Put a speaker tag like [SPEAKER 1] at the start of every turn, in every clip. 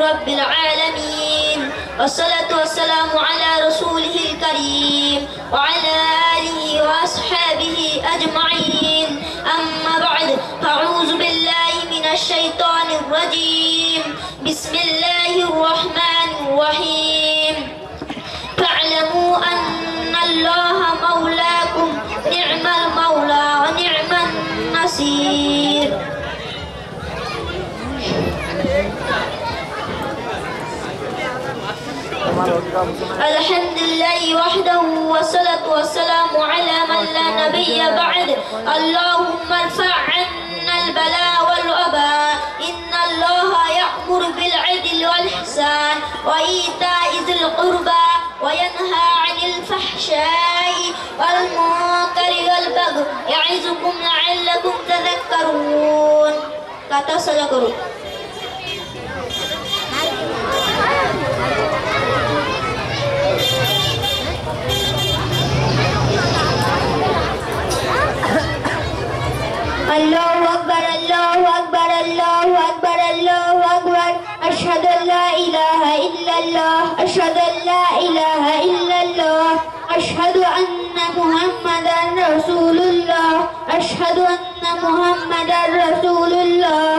[SPEAKER 1] رب العالمين، والصلاة والسلام على رسوله الكريم وعلى آله وأصحابه أجمعين. أما بعد، فأعوذ بالله من الشيطان الرجيم. بسم الله الرحمن الرحيم. فاعلموا أن الله مولاكم، نعم المولى ونعم النصير. الحمد لله وحده، والصلاة والسلام على من لا نبي بعد. اللهم ارفع عنا البلاء والوباء. إن الله يأمر بالعدل والإحسان وإيتاء ذي القربى وينهى عن الفحشاء والمنكر والبغي يعظكم لعلكم تذكرون. Kata saja guru. الله أكبر الله أكبر الله أكبر الله أكبر. أشهد أن لا إله إلا الله أشهد أن لا إله إلا الله أشهد أن محمدا رسول الله أشهد أن محمدا رسول الله.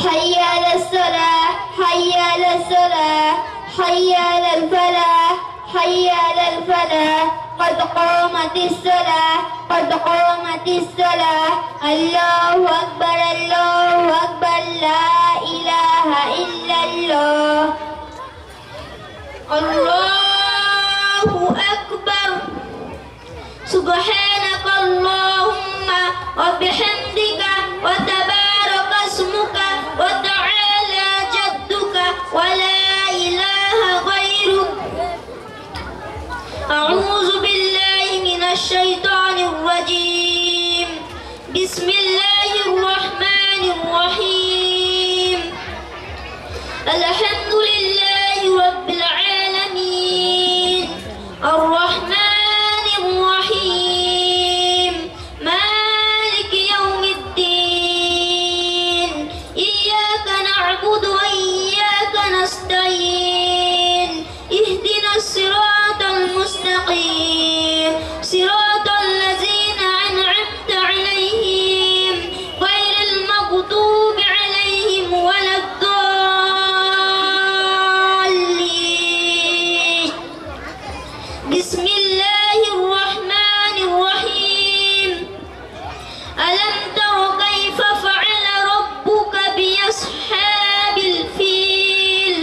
[SPEAKER 1] حي على الصلاة حي على الصلاة حي على الفلاح حي على الفلاح. قد قامت الصلاة قد قامت الصلاة. الله أكبر الله أكبر لا إله إلا الله. الله أكبر. سبحانك اللهم وبحمدك وتبارك اسمك وتعالى جدك ولا إله غيرك. أعوذ بالله من الشيطان الرجيم. بسم الله الرحمن الرحيم. الحمد لله رب العالمين الرحمن الرحيم مالك يوم الدين. إياك نعبد وإياك نستعين. اهدنا الصراط المستقيم صراط الذين أنعمت عليهم غير المغضوب عليهم ولا الضالين. بسم الله الرحمن الرحيم. ألم تر كيف فعل ربك بأصحاب الفيل؟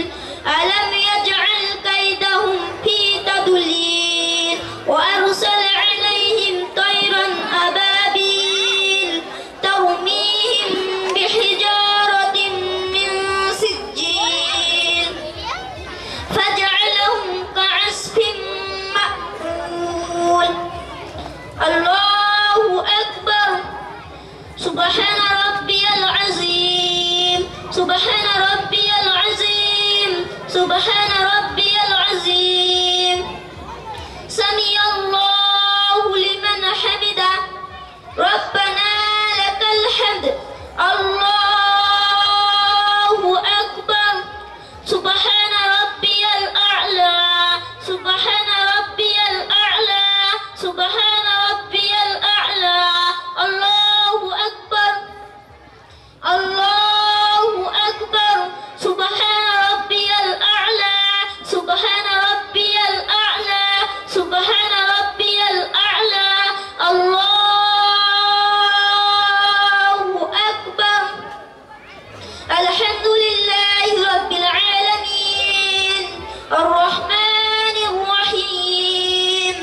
[SPEAKER 1] ألم يجعل كيدهم في تضليل وأرسل عليهم طيرا أبابيل ترميهم بحجارة من سجيل فجعلهم كعصف مأكول. الله أكبر. سبحان ربي العظيم سبحان ربي العظيم سبحان ربي العظيم. سمع الله لمن حمده. ربنا لك الحمد. الله أكبر. سبحان ربي الأعلى سبحان ربي الأعلى سبحان ربي الأعلى. الله أكبر الله أكبر. سبحان ربي الأعلى سبحان ربي الأعلى سبحان ربي الأعلى. الله أكبر. الحمد لله رب العالمين الرحمن الرحيم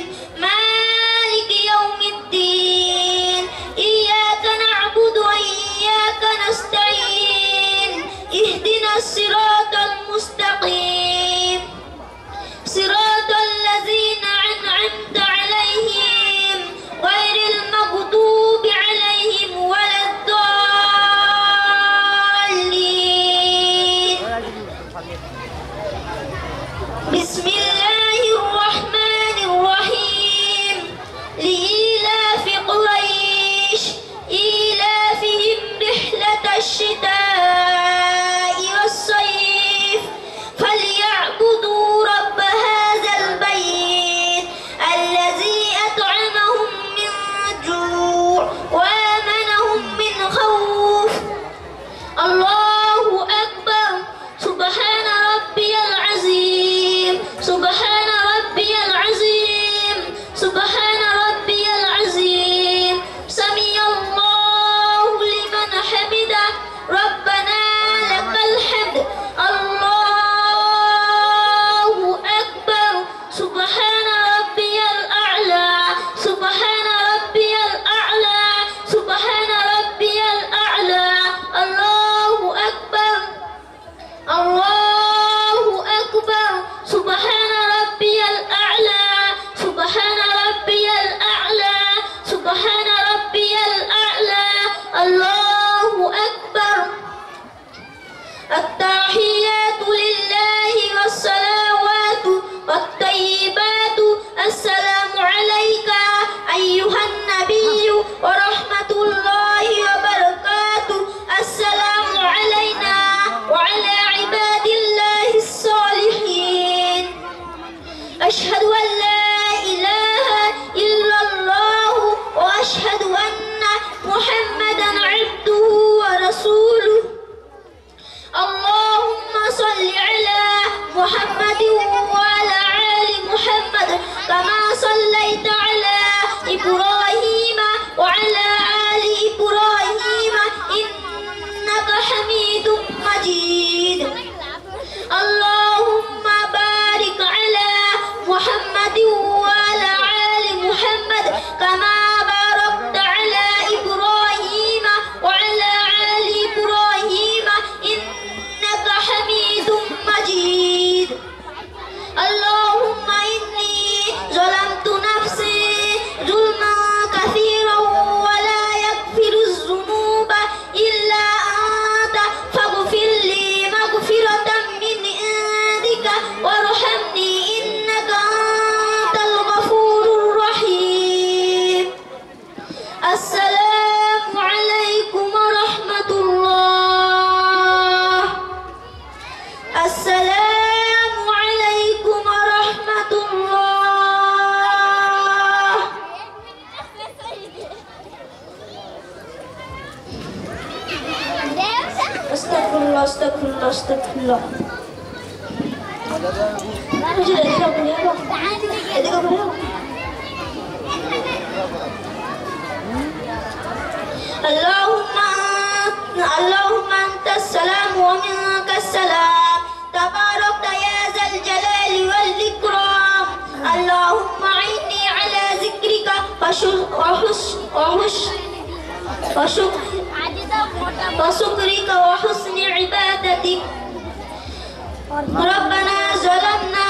[SPEAKER 1] مالك يوم الدين. إياك نعبد وإياك نستعين. اهدنا الصراط المستقيم صراط الذين أنعمت عليهم غير المغضوب عليهم ولا الضالين. بسم الله الرحمن الرحيم. لإيلاف قريش إيلافهم رحلة الشتاء والصيف التحيات لله والصلوات والطيبات السلام عليك أيها النبي ورحمة الله وبركاته السلام علينا وعلى عباد الله الصالحين أشهد أن لا إله إلا الله وأشهد أن محمدا عبده ورسوله اللهم صل على محمد وعلى آل محمد كما صليت على إبراهيم وعلى آل إبراهيم إنك حميد مجيد اللهم بارك على محمد وعلى آل محمد كما باركت على إبراهيم وعلى آل إبراهيم إنك حميد مجيد اللهم إني ظلمت نفسي ظلما كثيرا ولا يغفر الذنوب إلا أنت فاغفر لي مغفرة من عندك وارحمني إنك أنت الغفور الرحيم السلام عليكم ورحمة الله السلام عليكم ورحمة الله أستغفر الله أستغفر الله أستغفر الله اللهم أنت السلام ومنك السلام تبارك يا ذا الجلال والإكرام اللهم أعني على ذكرك وشكرك وحسن عبادتك ربنا ظلمنا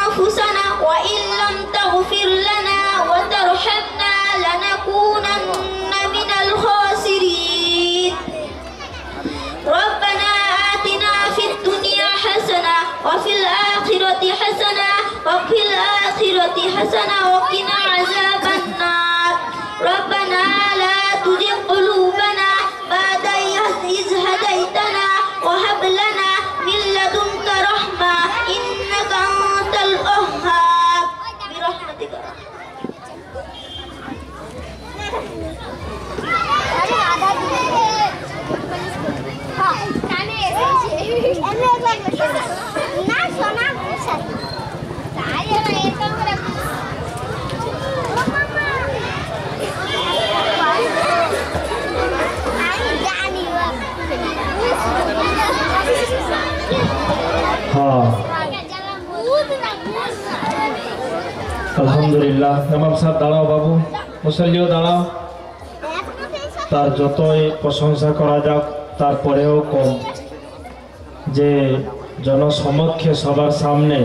[SPEAKER 1] أنفسنا وإن لم تغفر لنا وترحمنا لنكونن من الخاسرين ربنا آتنا في الدنيا حسنة وفي الآخرة حسنة وقنا عذاب النار ربنا لا تزغ قلوبنا بعد إذ هديتنا وهب لنا من لدنك رحمة إنك أنت الوهاب برحمتك
[SPEAKER 2] আলহামদুলিল্লাহ ইমাম সাহেব দাঁড়াও বাবু মুসল্লিও দাঁড়াও তার যতই প্রশংসা করা যাক তারপরেও কম যে জনসমক্ষে সবার সামনে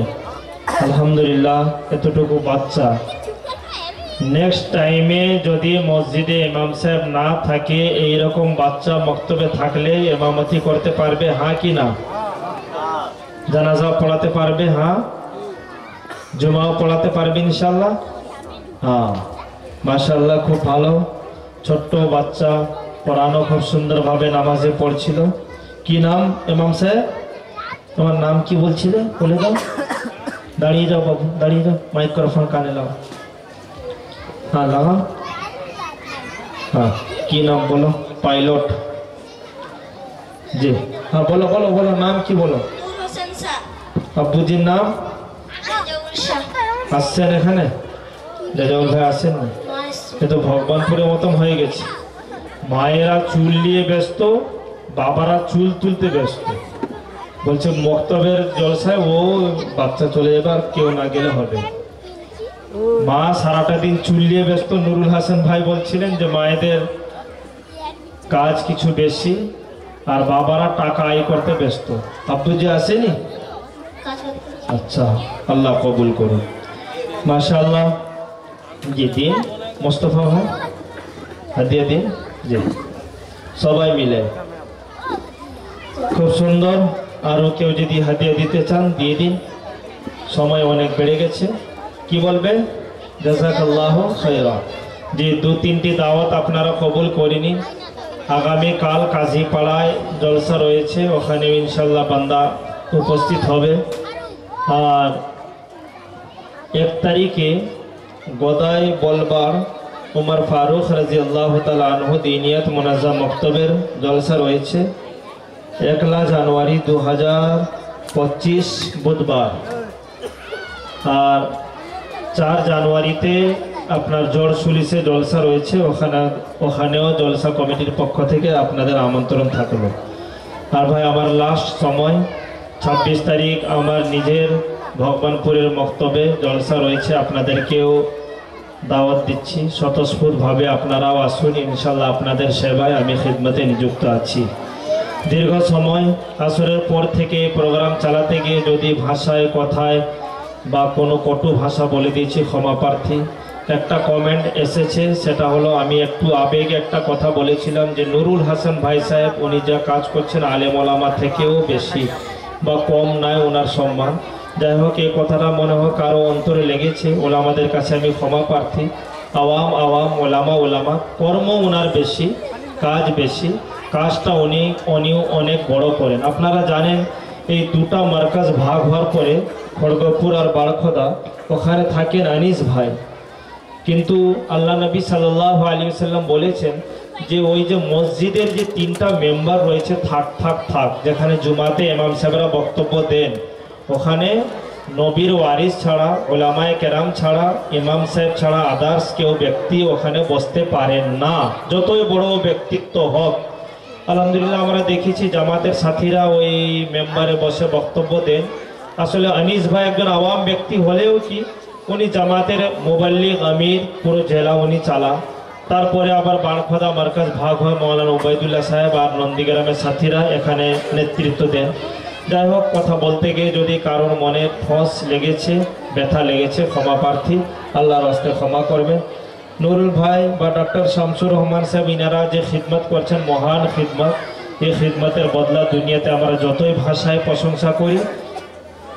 [SPEAKER 2] আলহামদুলিল্লাহ এতটুকু বাচ্চা নেক্সট টাইমে যদি মসজিদে ইমাম সাহেব না থাকে এই রকম বাচ্চা মক্তবে থাকলে ইমামতি করতে পারবে হ্যাঁ কি না জানাজা পড়াতে পারবে হ্যাঁ জুমাও পড়াতে পারবে ইনশাআল্লাহ হ্যাঁ মাশাআল্লাহ খুব ভালো ছোট্ট বাচ্চা পড়ানো খুব সুন্দরভাবে নামাজে পড়ছিল কি নাম ইমাম সাহেব তোমার নাম কি বলছিলে বলে দাও দাঁড়িয়ে যাও বাবু দাঁড়িয়ে যাও মাইক্রোফোন কানে লাও हाँ लगा हाँ की नाम बोलो पायलट जी हाँ बोलो बोलो बोलो नाम की बोलो अब्बू जी नाम আসছেন এখানে রেজাউল ভাই আসেন না এ তো ভগবানপুরের মতন হয়ে গেছে মায়েরা চুল নিয়ে ব্যস্ত বাবারা চুল তুলতে ব্যস্ত বলছে মক্তবের জলসায় ও বাচ্চা চলে যাবে আর কেউ না গেলে হবে মা সারাটা দিন চুল নিয়ে ব্যস্ত নুরুল হাসান ভাই বলছিলেন যে মায়েদের কাজ কিছু বেশি আর বাবারা টাকা আয় করতে ব্যস্ত আব্বু জি আসেনি আচ্ছা আল্লাহ কবুল করুন মাশাআল্লাহ জি দিন মোস্তফা ভাই হাদিয়া দিন জি সবাই মিলে খুব সুন্দর আরও কেউ যদি হাদিয়া দিতে চান দিয়ে দিন, সময় অনেক বেড়ে গেছে। কি বলবেন? জাযাকাল্লাহু খায়রা। যে 2-3টি দাওয়াত আপনারা কবুল করে নিন। আগামীকাল কাজীপাড়ায় জলসা রয়েছে, ওখানে ইনশাল্লাহ বান্দা উপস্থিত হবে। আর 1 তারিখে গদাই বলবার উমর ফারুক রাদিয়াল্লাহু তাআলা আনহু দিনিয়াত মুনাজ্জাম মক্তবের জলসা রয়েছে 1 জানুয়ারি 2025 বুধবার। আর 4 জানুয়ারিতে আপনার জোড়শুলিশে জলসা রয়েছে, ওখানেও জলসা কমিটির পক্ষ থেকে আপনাদের আমন্ত্রণ থাকলো। আর ভাই আমার লাস্ট সময় 26 তারিখ আমার নিজের ভগবানপুরের মক্তবে জলসা রয়েছে, আপনাদেরকেও দাওয়াত দিচ্ছি। স্বতঃস্ফূর্তভাবে আপনারাও আসুন, ইনশাল্লাহ আপনাদের সেবায় আমি খিদমতে নিযুক্ত আছি। দীর্ঘ সময় আসরের পর থেকে প্রোগ্রাম চালাতে গিয়ে যদি ভাষায় কথায় বা কোনো কটু ভাষা বলে দিয়েছি ক্ষমা প্রার্থী। একটা কমেন্ট এসেছে, সেটা হলো আমি একটু আবেগে একটা কথা বলেছিলাম যে নুরুল হাসান ভাই সাহেব উনি যা কাজ করছেন আলেম ওলামা থেকেও বেশি বা কম নয় ওনার সম্মান। যাই হোক, এই কথাটা মনে হয় কারো অন্তরে লেগেছে, ওলামাদের কাছে আমি ক্ষমা প্রার্থী। আওয়াম আওয়াম, ওলামা ওলামা, কর্ম ওনার বেশি, কাজ বেশি, কাজটা উনি অনেক বড় করেন। আপনারা জানেন এই 2টা মার্কাজ ভাগ হওয়ার পরে খড়গপুর আর বারখোদা ওখানে থাকেন আনিস ভাই, কিন্তু আল্লাহ নবী সাল্লাল্লাহু আলাইহি ওয়াসাল্লাম বলেছেন যে ওই যে মসজিদের যে 3টা মেম্বার রয়েছে থাক যেখানে জুমাতে ইমাম সাহেবরা বক্তব্য দেন, ওখানে নবীর ওয়ারিস ছাড়া, ওলামায়ে কেরাম ছাড়া, ইমাম সাহেব ছাড়া আদার্স কেউ ব্যক্তি ওখানে বসতে পারেন না, যতই বড় ব্যক্তিত্ব হোক। আলহামদুলিল্লাহ আমরা দেখেছি জামাতের সাথীরা ওই মেম্বারে বসে বক্তব্য দেন। আসলে আনিস ভাই একজন আওয়াম ব্যক্তি হলেও কি উনি জামাতের মুবাল্লিগ আমির, পুরো জেলা উনি চালা। তারপরে আবার বারখোদা মার্কাজ ভাগ হয়, মৌলানা উবাইদুল্লাহ সাহেব আর নন্দীগ্রামের সাথীরা এখানে নেতৃত্ব দেন। যাই হোক, কথা বলতে গিয়ে যদি কারোর মনে ঠস লেগেছে, ব্যথা লেগেছে, ক্ষমা প্রার্থী, আল্লাহর রাস্তায় ক্ষমা করবে। নুরুল ভাই বা ডক্টর শামসুর রহমান সাহেব ইনারা যে খিদমত করছেন, মহান খিদমত, এই খিদমতের বদলা দুনিয়াতে আমরা যতই ভাষায় প্রশংসা করি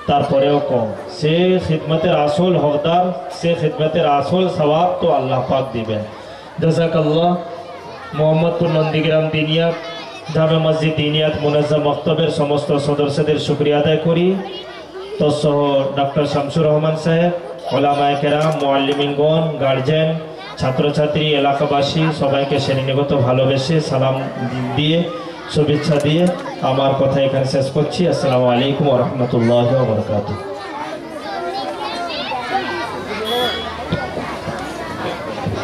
[SPEAKER 2] তারপরেও কম। সে খিদমতের আসল হকদার, সে খিদমতের আসল সওয়াব তো আল্লাহ পাক দিবেন। জাযাকাল্লাহ। মোহাম্মদপুর নন্দীগ্রাম দিনিয়াত জামে মসজিদ দিনিয়াত মুনাজ্জাম মক্তবের সমস্ত সদস্যদের শুকরিয়া আদায় করি, তৎসহ ডক্টর শামসুর রহমান সাহেব, ওলামায়ে কেরাম, মুআল্লিমিনগণ, গার্জেন, ছাত্রছাত্রী, এলাকাবাসী সবাইকে শ্রেণীগত ভালোবেসে সালাম দিয়ে শুভেচ্ছা দিয়ে আমার কথা এখানে শেষ করছি। আসসালামু আলাইকুম ওয়া রাহমাতুল্লাহি ওয়া বারাকাতুহু।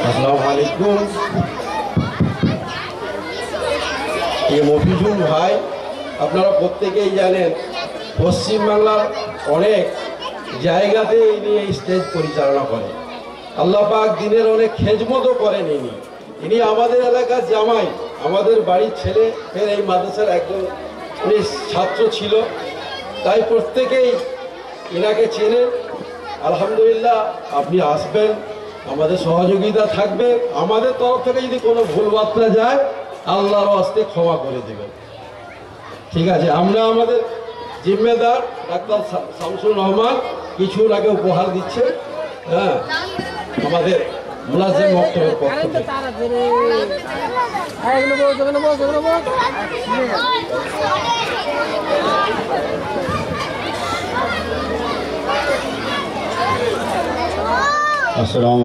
[SPEAKER 3] আসসালামু আলাইকুম। এই মফিজুল ভাই আপনারা প্রত্যেকেই জানেন পশ্চিমবাংলার অনেক জায়গাতে ইনি এই স্টেজ পরিচালনা করেন। আল্লাহ পাক দিনের অনেক খেজমতও করেন। ইনি আমাদের এলাকার জামাই, আমাদের বাড়ির ছেলে, ফের এই মাদ্রাসার একজন উনি ছাত্র ছিল, তাই প্রত্যেকেই এনাকে চেনেন। আলহামদুলিল্লাহ, আপনি আসবেন, আমাদের সহযোগিতা থাকবে। আমাদের তরফ থেকে যদি কোনো ভুলবার্তা যায় আল্লাহর হস্তে ক্ষমা করে দেবেন, ঠিক আছে? আমরা আমাদের জিম্মেদার ডাক্তার শামসুর রহমান কিছু আগে উপহার দিচ্ছে, হ্যাঁ, আমাদের মুলাজিম মক্তবের পক্ষ থেকে। আসসালামু